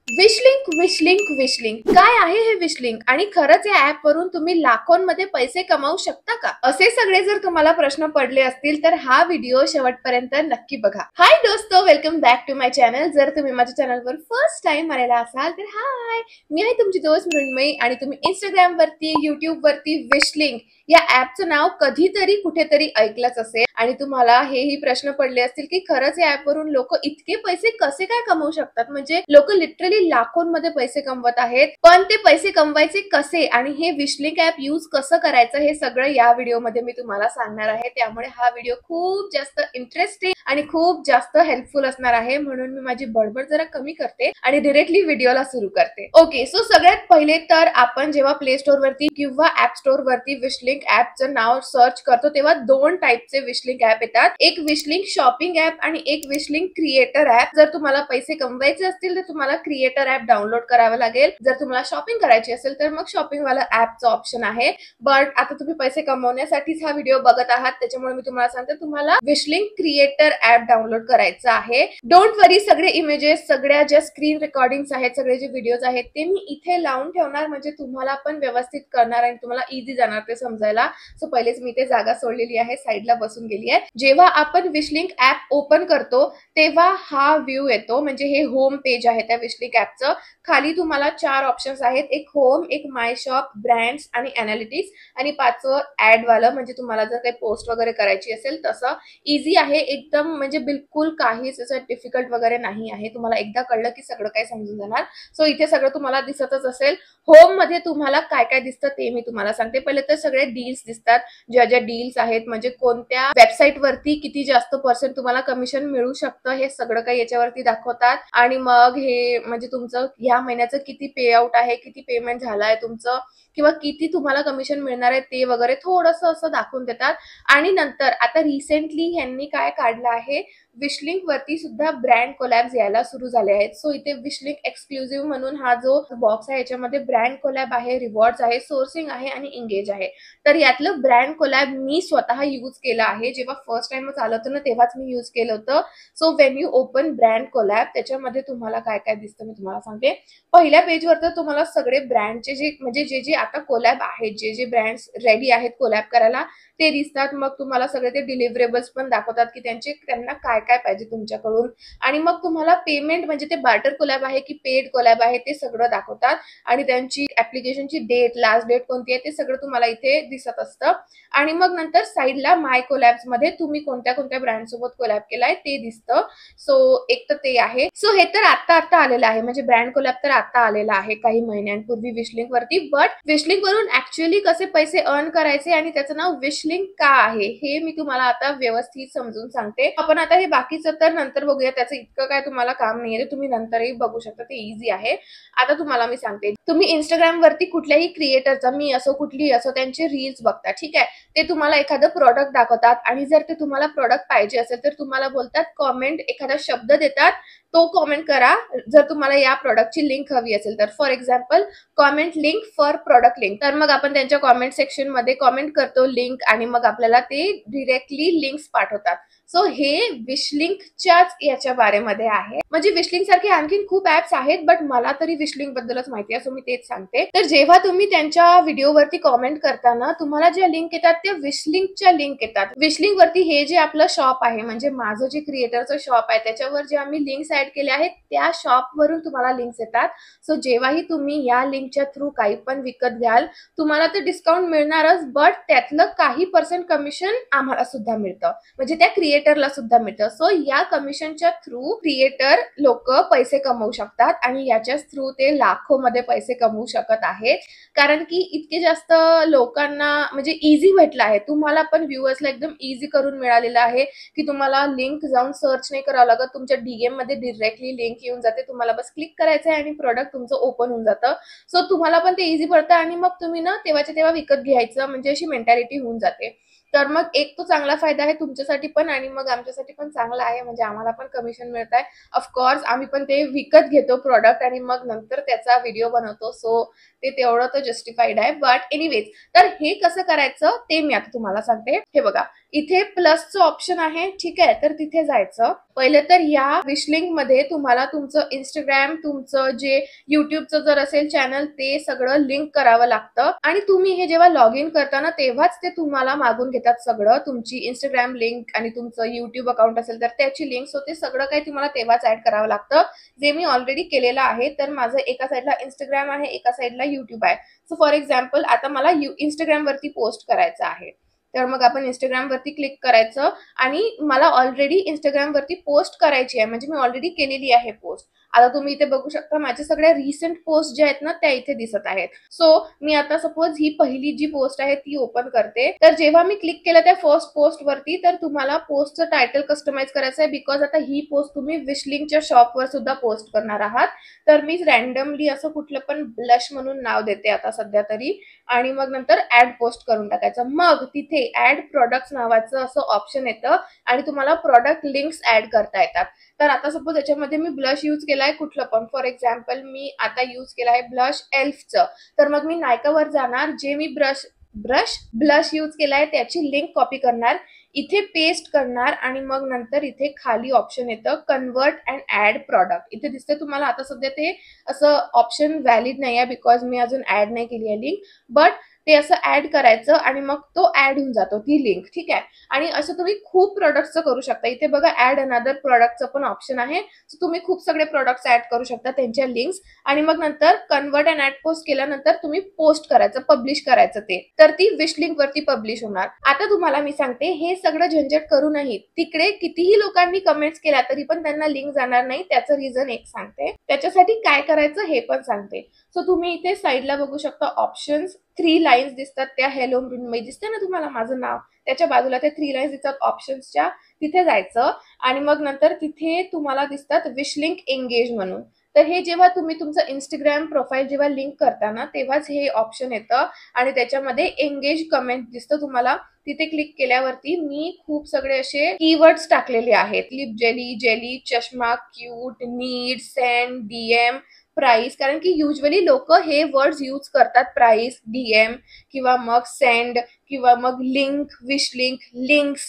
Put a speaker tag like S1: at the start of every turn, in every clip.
S1: विशलिंक विशलिंक विशलिंक काय आहे हे विशलिंक आणि खरंच या ऍप वरून तुम्ही लाखोंमध्ये पैसे कमावू शकता का? असे सगळे जर तुम्हाला प्रश्न पडले असतील तर हा व्हिडिओ शेवटपर्यंत नक्की बघा. हाय दोस्तो, welcome back to my channel. जर तुम्ही माझ्या चॅनलवर फर्स्ट टाइम आलेला असाल तर हाय, मी आहे तुमची दोस्त मृण्मयी आणि तुम्ही इंस्टाग्राम वरती, युट्यूब वरती विशलिंक या ऍपचं नाव कधीतरी कुठेतरी ऐकलंच असेल आणि तुम्हाला हेही प्रश्न पडले असतील की खरंच या ऍप वरून लोक इतके पैसे कसे काय कमवू शकतात. म्हणजे लोक लिटरली लाखोंमध्ये पैसे कमवत आहेत, पण ते पैसे कमवायचे कसे आणि हे विशलिंक ऍप यूज कसं करायचं हे सगळं या व्हिडिओमध्ये मी तुम्हाला सांगणार आहे. त्यामुळे हा व्हिडिओ खूप जास्त इंटरेस्टिंग आणि खूप जास्त हेल्पफुल असणार आहे. म्हणून मी माझी बडबड जरा कमी करते आणि डिरेक्टली व्हिडिओला सुरू करते. ओके, सो सगळ्यात पहिले तर आपण जेव्हा प्ले स्टोर वरती किंवा ऍप स्टोर वरती विशलिंक ऍपचं नाव सर्च करतो तेव्हा दोन टाईपचे विशलिंक ऍप येतात. एक विशलिंक शॉपिंग ऍप आणि एक विशलिंक क्रिएटर ऍप. जर तुम्हाला पैसे कमवायचे असतील तर तुम्हाला क्रिएटर ऍप डाउनलोड करावं लागेल. जर तुम्हाला शॉपिंग करायची असेल तर मग शॉपिंग वाला ऍपचं ऑप्शन आहे. बट आता तुम्ही पैसे कमवण्यासाठीच हा व्हिडिओ बघत आहात, त्याच्यामुळे मी तुम्हाला सांगते तुम्हाला विशलिंक क्रिएटर ऍप डाउनलोड करायचं आहे. डोंट वरी, सगळे इमेजेस, सगळ्या ज्या स्क्रीन रेकॉर्डिंग्स आहेत, सगळे जे व्हिडिओज आहेत ते मी इथे लावून ठेवणार, म्हणजे तुम्हाला पण व्यवस्थित करणार आणि तुम्हाला इझी जाणार ते समजायला. सो पहिलेच मी ते जागा सोडलेली आहे, साईडला बसून गेली आहे. जेव्हा आपण विशलिंक ऍप ओपन करतो तेव्हा हा व्ह्यू येतो, म्हणजे हे होम पेज आहे त्या विशलिंक ऍपचं. खाली तुम्हाला 4 ऑप्शन्स आहेत, एक होम, एक माय शॉप, ब्रँड्स आणि अनालिटिक्स आणि 5वं ऍड वालं, म्हणजे तुम्हाला जर काही पोस्ट वगैरे करायची असेल तसं. इझी आहे एकदम, म्हणजे बिलकुल काहीच असं डिफिकल्ट वगैरे नाही आहे. तुम्हाला एकदा कळलं की सगळं काही समजून जाणार. सो इथे सगळं तुम्हाला दिसतच असेल. होम मध्ये तुम्हाला काय काय दिसतं ते मी तुम्हाला सांगते. पहिले तर सगळे डील्स दिसतात, ज्या ज्या डील्स आहेत, म्हणजे कोणत्या वेबसाईट वरती किती जास्त पर्सेंट तुम्हाला कमिशन मिळू शकतं हे सगळं काही याच्यावरती दाखवतात. आणि मग हे म्हणजे तुमचं ह्या महिन्याचं किती पे आउट आहे, किती पेमेंट झालंय तुमचं, किंवा किती तुम्हाला कमिशन मिळणार आहे ते वगैरे थोडंसं असं दाखवून देतात. आणि नंतर आता रिसेंटली ह्यांनी काय काढलं आहे, विशलिंक वरती सुद्धा ब्रँड कोलॅब्स यायला सुरू झाले आहेत. सो इथे विशलिंक एक्सक्लुझिव्ह म्हणून हा जो बॉक्स आहे याच्यामध्ये ब्रँड कोलॅब आहे, रिवॉर्ड्स आहे, सोर्सिंग आहे आणि एंगेज आहे. तर यातलं ब्रँड कोलॅब मी स्वतः यूज केलं आहे. जेव्हा फर्स्ट टाइमच आलं होतं ना तेव्हाच मी यूज केलं होतं. So when you open brand collab त्याच्यामध्ये तुम्हाला काय काय दिसतं मी तुम्हाला सांगते. पहिल्या पेजवर तर तुम्हाला सगळे ब्रँडचे जे म्हणजे जे जे आता कोलॅब आहेत, जे जे ब्रँड्स रेडी आहेत कोलॅब करायला ते दिसतात. मग तुम्हाला सगळे ते डिलिव्हरेबल्स पण दाखवतात की त्यांना काय काय पाहिजे तुमच्याकडून. आणि मग तुम्हाला पेमेंट, म्हणजे ते बार्टर कोलॅब आहे की पेड कोलॅब आहे ते सगळं दाखवतात. आणि त्यांची ऍप्लिकेशनची डेट, लास्ट डेट कोणती आहे ते सगळं तुम्हाला इथे दिसत असतं. आणि मग नंतर साईडला माय कोलॅब्स मध्ये तुम्ही कोणत्या कोणत्या ब्रँड सोबत कोलॅब केलाय ते दिसतं. सो एक तर ते आहे. सो हे तर आता आलेलं आहे, म्हणजे ब्रँड कोलॅब तर आता आलेला आहे काही महिन्यांपूर्वी विशलिंक वरती. बट विशलिंक वरून ऍक्च्युअली कसे पैसे अर्न करायचे आणि त्याचं नाव विशलिंक का आहे हे मी तुम्हाला आता व्यवस्थित समजून सांगते. आपण आता हे बाकीचं तर नंतर बघूया, त्याचं इतकं काय तुम्हाला काम नाहीये, तुम्ही नंतरही बघू शकता, ते इझी आहे. आता तुम्हाला मी सांगते, तुम्ही इंस्टाग्राम वरती कुठल्याही क्रिएटरचा, मी असो कुठलीही असो, त्यांचे रील्स बघता, ठीक आहे. ते तुम्हाला एखादं प्रोडक्ट दाखवतात आणि जर ते तुम्हाला प्रोडक्ट पाहिजे असेल तर तुम्हाला बोलतात कॉमेंट, एखादा शब्द देतात, तो कॉमेंट करा जर तुम्हाला या प्रोडक्टची लिंक हवी असेल तर. For example comment link for product link. तर मग आपण त्यांच्या कॉमेंट सेक्शन मध्ये कॉमेंट करतो लिंक आणि मग आपल्याला ते डिरेक्टली लिंक्स पाठवतात. सो हे विशलिंकच्याच याच्या बारेमध्ये आहे. म्हणजे विशलिंक सारखे आणखीन खूप ऍप्स आहेत, बट मला तरी विशलिंक बद्दलच माहिती आहे, सो मी तेच सांगते. तर जेव्हा तुम्ही त्यांच्या व्हिडिओवरती कॉमेंट करताना तुम्हाला ज्या लिंक येतात त्या विशलिंकच्या लिंक येतात. विशलिंक वरती हे जे आपलं शॉप आहे, म्हणजे माझं जे क्रिएटरचं शॉप आहे त्याच्यावर जे आम्ही लिंक्स ऍड केले आहेत त्या शॉप वरून तुम्हाला लिंक्स येतात. सो जेव्हाही तुम्ही या लिंकच्या थ्रू काही पण विकत घ्याल तुम्हाला ते डिस्काउंट मिळणारच, बट त्यातलं काही पर्सेंट कमिशन आम्हाला सुद्धा मिळतं, म्हणजे त्या क्रिएटरला सुद्धा मिळतं. सो या कमिशनच्या थ्रू क्रिएटर लोक पैसे कमवू शकतात आणि याच्याच थ्रू ते लाखोमध्ये पैसे कमवू शकत आहेत. कारण की इतके जास्त लोकांना म्हणजे इझी भेटलं आहे, तुम्हाला पण व्ह्युअर्सला एकदम इझी करून मिळालेलं आहे की तुम्हाला लिंक जाऊन सर्च नाही करावं लागत, तुमच्या डीएम मध्ये डिरेक्टली लिंक येऊन जाते, तुम्हाला बस क्लिक करायचं आहे आणि प्रोडक्ट तुमचं ओपन होऊन जातं. सो तुम्हाला पण ते इझी पडतं आणि मग तुम्ही ना तेव्हाच्या तेव्हा विकत घ्यायचं, म्हणजे अशी मेंटॅलिटी होऊन जाते. तर मग एक तो चांगला फायदा आहे तुमच्यासाठी पण आणि मग आमच्यासाठी पण चांगला आहे, म्हणजे आम्हाला पण कमिशन मिळत आहे. ऑफकोर्स आम्ही पण ते विकत घेतो प्रोडक्ट आणि मग नंतर त्याचा व्हिडिओ बनवतो, सो ते तेवढं तर जस्टिफाईड आहे. बट एनिवेज, तर हे कसं करायचं ते मी आता तुम्हाला सांगते. हे बघा, इथे प्लसचं ऑप्शन आहे, ठीक आहे, तर तिथे जायचं. पहिले तर या विश लिंक मध्ये तुम्हाला तुमचं इंस्टाग्राम, तुमचं जे युट्यूबचं जर असेल चॅनल, ते सगळं लिंक करावं लागतं आणि तुम्ही हे जेव्हा लॉग इन करता ना तेव्हाच ते तुम्हाला मागून घेतात सगळं, तुमची इंस्टाग्राम लिंक आणि तुमचं युट्यूब अकाउंट असेल तर त्याची लिंक. सो ते सगळं काही तुम्हाला तेव्हाच ऍड करावं लागतं, जे मी ऑलरेडी केलेलं आहे. तर माझं एका साईडला इंस्टाग्राम आहे, एका साईडला युट्यूब आहे. सो फॉर एक्झाम्पल आता मला इंस्टाग्राम वरती पोस्ट करायचं आहे, तर मग आपण इंस्टाग्राम वरती क्लिक करायचं आणि मला ऑलरेडी इंस्टाग्राम वरती पोस्ट करायची आहे, म्हणजे मी ऑलरेडी केलेली आहे पोस्ट. आता तुम्ही इथे बघू शकता माझ्या सगळ्या रिसेंट पोस्ट ज्या आहेत ना त्या इथे दिसत आहेत. सो मी आता सपोज ही पहिली जी पोस्ट आहे ती ओपन करते. तर जेव्हा मी क्लिक केलं त्या फर्स्ट पोस्ट वरती, तर तुम्हाला पोस्टचं टायटल कस्टमाइज करायचं आहे, बिकॉज आता ही पोस्ट तुम्ही विशलिंकच्या शॉपवर सुद्धा पोस्ट करणार आहात. तर मी रॅन्डमली असं कुठलं पण ब्लश म्हणून नाव देते आता सध्या तरी, आणि मग नंतर ऍड पोस्ट करून टाकायचं. मग तिथे ऍड प्रोडक्ट्स नावाचं असं ऑप्शन येतं आणि तुम्हाला प्रोडक्ट लिंक्स ऍड करता येतात. तर आता सपोज याच्यामध्ये मी ब्लश यूज केलाय कुठलं पण, फॉर एक्झाम्पल मी आता यूज केला आहे ब्लश एल्फचं, तर मग मी नायकावर जाणार, जे मी ब्लश यूज केलाय त्याची लिंक कॉपी करणार, इथे पेस्ट करणार आणि मग नंतर इथे खाली ऑप्शन येतं कन्वर्ट अँड ऍड प्रोडक्ट. इथे दिसते तुम्हाला. आता सध्या ते असं ऑप्शन व्हॅलिड नाही आहे बिकॉज मी अजून ऍड नाही केली आहे लिंक, बट ते असं ऍड करायचं आणि मग तो ऍड होऊन जातो ती लिंक, ठीक आहे. आणि असं तुम्ही खूप प्रोडक्टचं करू शकता. इथे बघा ऍड अनदर प्रोडक्टचं पण ऑप्शन आहे, सो तुम्ही खूप सगळे प्रोडक्ट्स ऍड करू शकता त्यांच्या लिंक्स, आणि मग नंतर कन्वर्ट अँड ऍड पोस्ट केल्यानंतर तुम्ही पोस्ट करायचं, पब्लिश करायचं ते, तर ती विश लिंक वरती पब्लिश होणार. आता तुम्हाला मी सांगते, हे सगळं झंझट करूनही तिकडे कितीही लोकांनी कमेंट्स केल्या तरी पण त्यांना लिंक जाणार नाही. त्याचं रिझन एक सांगते, त्याच्यासाठी काय करायचं हे पण सांगते. सो तुम्ही इथे साईडला बघू शकता ऑप्शन्स, 3 लाईन्स दिसतात, त्या हेलो मृण्मयी दिसते ना तुम्हाला माझं नाव, त्याच्या बाजूला त्या 3 लाईन्स दिसतात ऑप्शन्सच्या, तिथे जायचं आणि मग नंतर तिथे तुम्हाला दिसतात विश लिंक एंगेज म्हणून. तर हे जेव्हा तुम्ही तुमचं इंस्टाग्राम प्रोफाईल जेव्हा लिंक करता ना तेव्हाच हे ऑप्शन येतं आणि त्याच्यामध्ये एंगेज कमेंट दिसतं तुम्हाला. तिथे क्लिक केल्यावरती मी खूप सगळे असे कीवर्ड्स टाकलेले आहेत, लिप जेली, जेली, चष्मा, cute, need, send, DM, price, कारण की युजली लोक हे वर्ड्स यूज करतात, प्राइस, डीएम किंवा मग सेंड किंवा मग लिंक, विश लिंक, लिंक्स,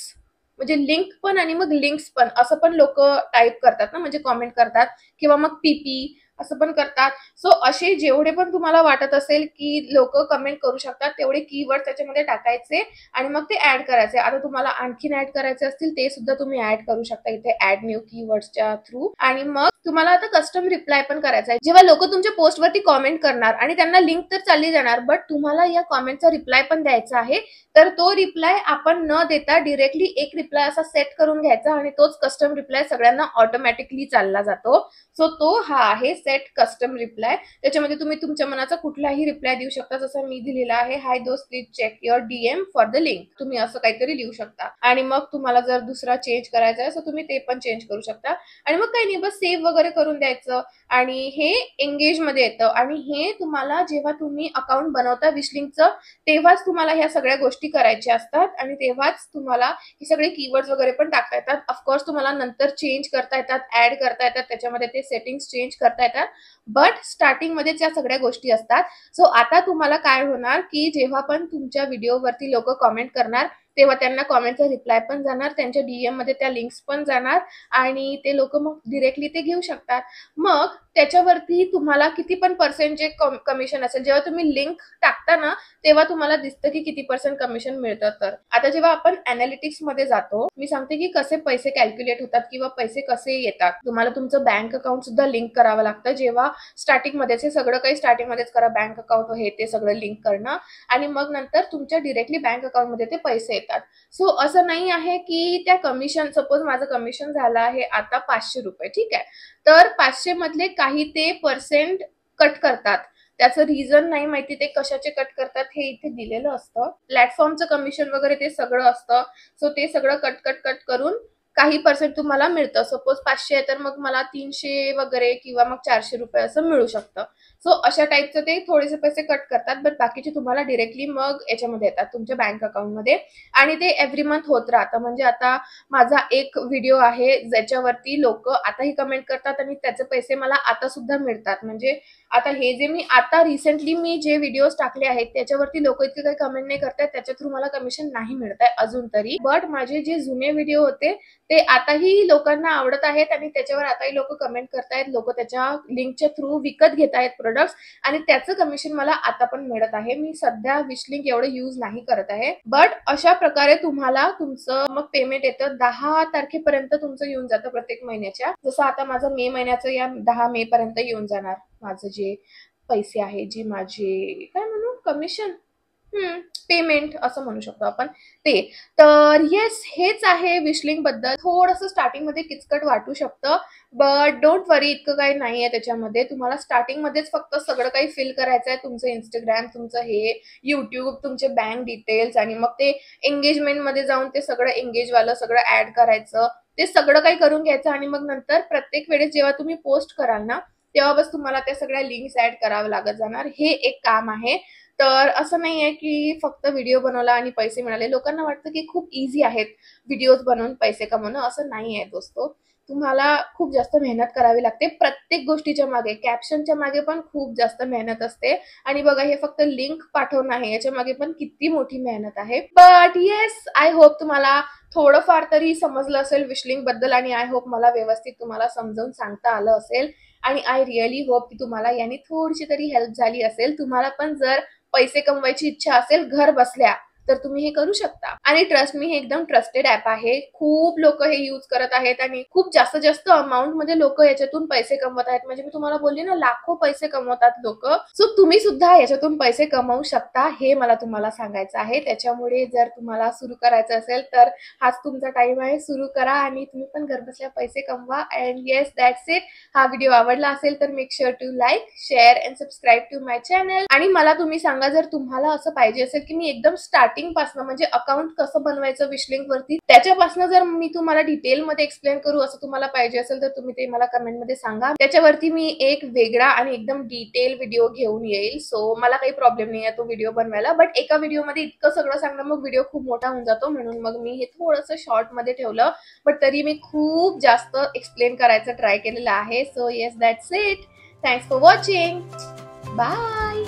S1: म्हणजे लिंक पण आणि मग लिंक्स पण असं पण लोक टाईप करतात ना, म्हणजे कॉमेंट करतात, किंवा मग पीपी असं पण करतात. सो असे जेवढे पण तुम्हाला वाटत असेल की लोक कमेंट करू शकतात तेवढे कीवर्ड त्याच्यामध्ये टाकायचे आणि मग ते ऍड करायचे. आता तुम्हाला आणखीन ऍड करायचे असतील ते सुद्धा तुम्ही ऍड करू शकता इथे ऍड न्यू कीवर्ड्सच्या थ्रू. आणि मग तुम्हाला आता कस्टम रिप्लाय पण करायचा आहे. जेव्हा लोक तुमच्या पोस्टवरती कॉमेंट करणार आणि त्यांना लिंक तर चालली जाणार, बट तुम्हाला या कॉमेंटचा रिप्लाय पण द्यायचा आहे. तर तो रिप्लाय आपण न देता डिरेक्टली एक रिप्लाय असा सेट करून घ्यायचा आणि तोच कस्टम रिप्लाय सगळ्यांना ऑटोमॅटिकली चालला जातो. सो तो हा आहे सेट कस्टम रिप्लाय. त्याच्यामध्ये तुम्ही तुमच्या मनाचा कुठलाही रिप्लाय देऊ शकता, जसं मी दिलेला आहे, हाय दोस्त please check your DM for the link, तुम्ही असं काहीतरी लिहू शकता. आणि मग तुम्हाला जर दुसरा चेंज करायचा आहे सो तुम्ही ते पण चेंज करू शकता. आणि मग काही नाही, बस सेव्ह वगैरे करून द्यायचं आणि हे एंगेज मध्ये येतं. आणि हे तुम्हाला जेव्हा तुम्ही अकाउंट बनवता विशलिंकचं तेव्हाच तुम्हाला ह्या सगळ्या गोष्टी करायच्या असतात आणि तेव्हाच तुम्हाला हे सगळे कीवर्ड्स वगैरे पण टाकता येतात. ऑफकोर्स तुम्हाला नंतर चेंज करता येतात, ऍड करता येतात, त्याच्यामध्ये ते सेटिंग्स चेंज करता येतात, बट स्टार्टिंग मध्येच या सगळ्या गोष्टी असतात. सो आता तुम्हाला काय होणार की जेव्हा पण तुमच्या व्हिडिओवरती लोक कमेंट करणार तेव्हा त्यांना कॉमेंटचा रिप्लाय पण जाणार, त्यांच्या डीएम मध्ये त्या लिंक्स पण जाणार आणि ते लोक मग डिरेक्टली ते घेऊ शकतात. मग त्याच्यावरती तुम्हाला किती पण पर्सेंट जे कमिशन असेल, जेव्हा तुम्ही लिंक टाकता ना तेव्हा तुम्हाला दिसतं की किती पर्सेंट कमिशन मिळतं. तर आता जेव्हा आपण अनालिटिक्स मध्ये जातो, मी सांगते की कसे पैसे कॅल्क्युलेट होतात किंवा पैसे कसे येतात. तुम्हाला तुमचं बँक अकाउंट सुद्धा लिंक करावं लागतं. जेव्हा स्टार्टिंग मध्येच हे सगळं काही स्टार्टिंग मध्येच करा, बँक अकाउंट हे ते सगळं लिंक करणं आणि मग नंतर तुमच्या डिरेक्टली बँक अकाउंट मध्ये ते पैसे येतात. सो असं नाही आहे की त्या कमिशन, सपोज माझं कमिशन झालं आहे आता 500 रुपये, ठीक आहे, तर 500 मधले काही ते पर्सेंट कट करतात. त्याचं रिझन नाही माहिती ते कशाचे कट करतात हे इथे दिलेलं असतं. प्लॅटफॉर्मचं कमिशन वगैरे ते सगळं असतं. सो ते सगळं कट कट कट करून काही पर्सेंट तुम्हाला मिळतं. सपोज 500 आहे तर मग मला 300 वगैरे किंवा मग 400 रुपये असं मिळू शकतं. सो अशा टाईपचं ते थोडेसे पैसे कट करतात, बट बाकीचे तुम्हाला डिरेक्टली मग याच्यामध्ये येतात तुमच्या बँक अकाउंटमध्ये आणि ते एव्हरी मंथ होत राहतं. म्हणजे आता माझा एक व्हिडिओ आहे ज्याच्यावरती लोक आताही कमेंट करतात आणि त्याचे पैसे मला आता सुद्धा मिळतात. म्हणजे आता हे जे मी आता रिसेंटली मी जे व्हिडिओज टाकले आहेत त्याच्यावरती लोक इतके काही कमेंट नाही करतायत, त्याच्या थ्रू मला कमिशन नाही मिळत आहे अजून तरी. बट माझे जे जुने व्हिडिओ होते ते आताही लोकांना आवडत आहेत आणि त्याच्यावर आताही लोक कमेंट करतायत, लोक त्याच्या लिंकच्या थ्रू विकत घेत आहेत प्रोडक्ट्स आणि त्याचं कमिशन मला आता पण मिळत आहे. मी सध्या विश लिंक एवढं यूज नाही करत आहे. बट अशा प्रकारे तुम्हाला तुमचं मग पेमेंट येतं 10 तारखेपर्यंत तुमचं येऊन जातं प्रत्येक महिन्याच्या. जसं आता माझं मे महिन्याचं या 10 मे पर्यंत येऊन जाणार माझं जे पैसे आहे, जे माझे काय म्हणू कमिशन पेमेंट असं म्हणू शकतो आपण ते. तर येस, हेच आहे विशलिंक बद्दल. थोडंसं स्टार्टिंग मध्ये किचकट वाटू शकतं, बट डोंट वरी, इतकं काही नाहीये त्याच्यामध्ये. तुम्हाला स्टार्टिंग मध्येच फक्त सगळं काही फिल करायचं आहे, तुमचं इंस्टाग्राम, तुमचं हे युट्यूब, तुमचे बँक डिटेल्स आणि मग ते एंगेजमेंट मध्ये जाऊन ते सगळं एंगेज वालं सगळं ऍड करायचं, ते सगळं काही करून घ्यायचं आणि मग नंतर प्रत्येक वेळेस जेव्हा तुम्ही पोस्ट कराल ना तेव्हा बस तुम्हाला त्या सगळ्या लिंक्स ऍड करावं लागत जाणार. हे एक काम आहे. तर असं नाही आहे की फक्त व्हिडिओ बनवला आणि पैसे मिळाले. लोकांना वाटतं की खूप इझी आहेत व्हिडिओज बनवून पैसे कमवणं. असं नाही आहे दोस्तो. तुम्हाला खूप जास्त मेहनत करावी लागते प्रत्येक गोष्टीच्या मागे. कॅप्शनच्या मागे पण खूप जास्त मेहनत असते आणि बघा हे फक्त लिंक पाठवणं आहे, याच्या मागे पण किती मोठी मेहनत आहे. बट येस, आय होप तुम्हाला थोडंफार तरी समजलं असेल विशलिंक बद्दल आणि आय होप मला व्यवस्थित तुम्हाला समजावून सांगता आलं असेल आणि आय रिअली होप की तुम्हाला याने थोडीशी तरी हेल्प झाली असेल. तुम्हाला पण जर पैसे कमवायची इच्छा असेल घर बसल्या तर तुम्ही हे करू शकता. आणि ट्रस्ट मी, हे एकदम ट्रस्टेड ऍप आहे. खूप लोक हे यूज करत आहेत आणि खूप जास्त जास्त अमाऊंट मध्ये लोक याच्यातून पैसे कमवत आहेत. म्हणजे मी तुम्हाला बोलली ना, लाखो पैसे कमवतात लोक. सो तुम्ही सुद्धा याच्यातून पैसे कमवू शकता, हे मला तुम्हाला सांगायचं आहे. त्याच्यामुळे जर तुम्हाला सुरू करायचं असेल तर हाच तुमचा टाइम आहे. सुरू करा आणि तुम्ही पण घर बसल्या पैसे कमवा. And yes, that's it. हा व्हिडिओ आवडला असेल तर make sure to like, share and subscribe to my channel. आणि मला तुम्ही सांगा, जर तुम्हाला असं पाहिजे असेल की मी एकदम स्टार्टिंग पासन म्हणजे अकाउंट कसं बनवायचं विशलिंक वरती त्याच्यापासून जर मी तुम्हाला डिटेल मध्ये एक्सप्लेन करू असं तुम्हाला पाहिजे असेल तर तुम्ही ते मला कमेंट मध्ये सांगा. त्याच्यावरती मी एक वेगळा आणि एकदम डिटेल व्हिडिओ घेऊन येईल. सो मला काही प्रॉब्लेम नाही आहे तो व्हिडिओ बनवायला. बट एका व्हिडिओ मध्ये इतकं सगळं सांगणं मग व्हिडिओ खूप मोठा होऊन जातो, म्हणून मग मी हे थोडंसं शॉर्ट मध्ये ठेवलं. बट तरी मी खूप जास्त एक्सप्लेन करायचं ट्राय केलेलं आहे. So yes, that's it. Thanks for watching. Bye.